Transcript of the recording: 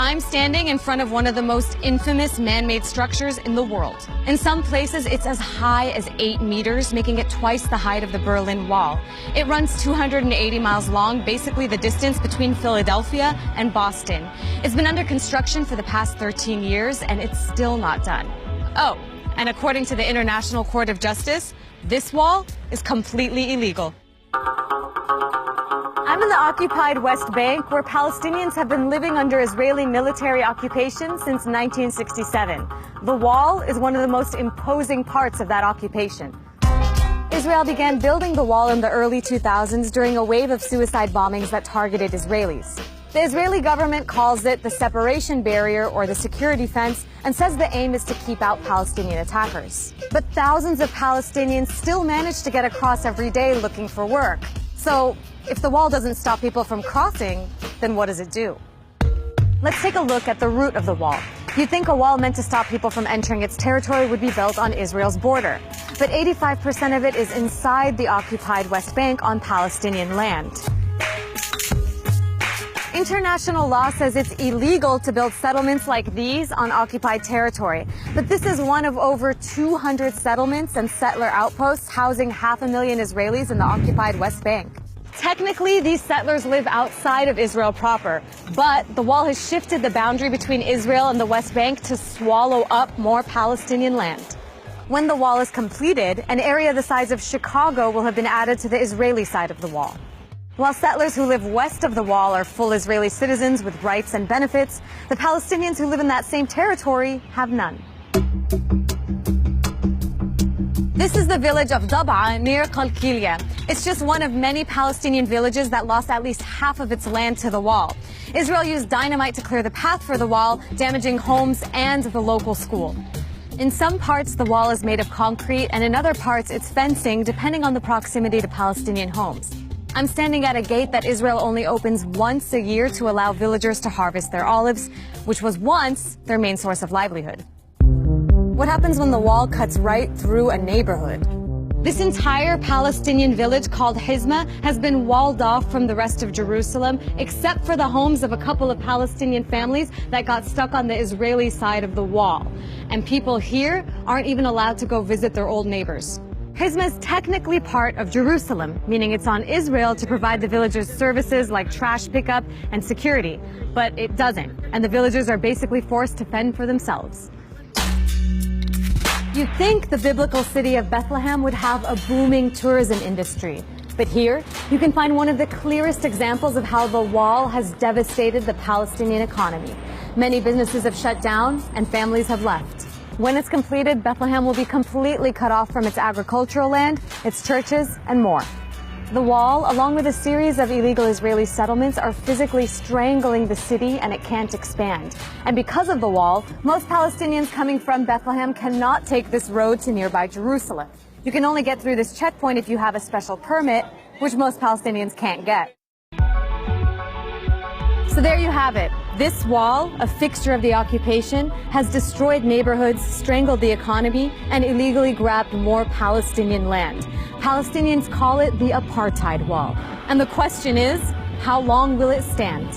I'm standing in front of one of the most infamous man-made structures in the world. In some places, it's as high as 8 meters, making it twice the height of the Berlin Wall. It runs 280 miles long, basically the distance between Philadelphia and Boston. It's been under construction for the past 13 years, and it's still not done. Oh, and according to the International Court of Justice, this wall is completely illegal. I'm in the occupied West Bank, where Palestinians have been living under Israeli military occupation since 1967. The wall is one of the most imposing parts of that occupation. Israel began building the wall in the early 2000s during a wave of suicide bombings that targeted Israelis. The Israeli government calls it the separation barrier or the security fence and says the aim is to keep out Palestinian attackers. But thousands of Palestinians still manage to get across every day looking for work. So, if the wall doesn't stop people from crossing, then what does it do? Let's take a look at the root of the wall. You'd think a wall meant to stop people from entering its territory would be built on Israel's border. But 85% of it is inside the occupied West Bank on Palestinian land. International law says it's illegal to build settlements like these on occupied territory. But this is one of over 200 settlements and settler outposts housing 500,000 Israelis in the occupied West Bank. Technically, these settlers live outside of Israel proper, but the wall has shifted the boundary between Israel and the West Bank to swallow up more Palestinian land. When the wall is completed, an area the size of Chicago will have been added to the Israeli side of the wall. While settlers who live west of the wall are full Israeli citizens with rights and benefits, the Palestinians who live in that same territory have none. This is the village of Dab'a near Qalqilia. It's just one of many Palestinian villages that lost at least half of its land to the wall. Israel used dynamite to clear the path for the wall, damaging homes and the local school. In some parts, the wall is made of concrete, and in other parts, it's fencing, depending on the proximity to Palestinian homes. I'm standing at a gate that Israel only opens once a year to allow villagers to harvest their olives, which was once their main source of livelihood. What happens when the wall cuts right through a neighborhood? This entire Palestinian village called Hizma has been walled off from the rest of Jerusalem, except for the homes of a couple of Palestinian families that got stuck on the Israeli side of the wall. And people here aren't even allowed to go visit their old neighbors. Hizma is technically part of Jerusalem, meaning it's on Israel to provide the villagers services like trash pickup and security. But it doesn't, and the villagers are basically forced to fend for themselves. You'd think the biblical city of Bethlehem would have a booming tourism industry. But here, you can find one of the clearest examples of how the wall has devastated the Palestinian economy. Many businesses have shut down and families have left. When it's completed, Bethlehem will be completely cut off from its agricultural land, its churches, and more. The wall, along with a series of illegal Israeli settlements, are physically strangling the city, and it can't expand. And because of the wall, most Palestinians coming from Bethlehem cannot take this road to nearby Jerusalem. You can only get through this checkpoint if you have a special permit, which most Palestinians can't get. So there you have it. This wall, a fixture of the occupation, has destroyed neighborhoods, strangled the economy, and illegally grabbed more Palestinian land. Palestinians call it the apartheid wall. And the question is, how long will it stand?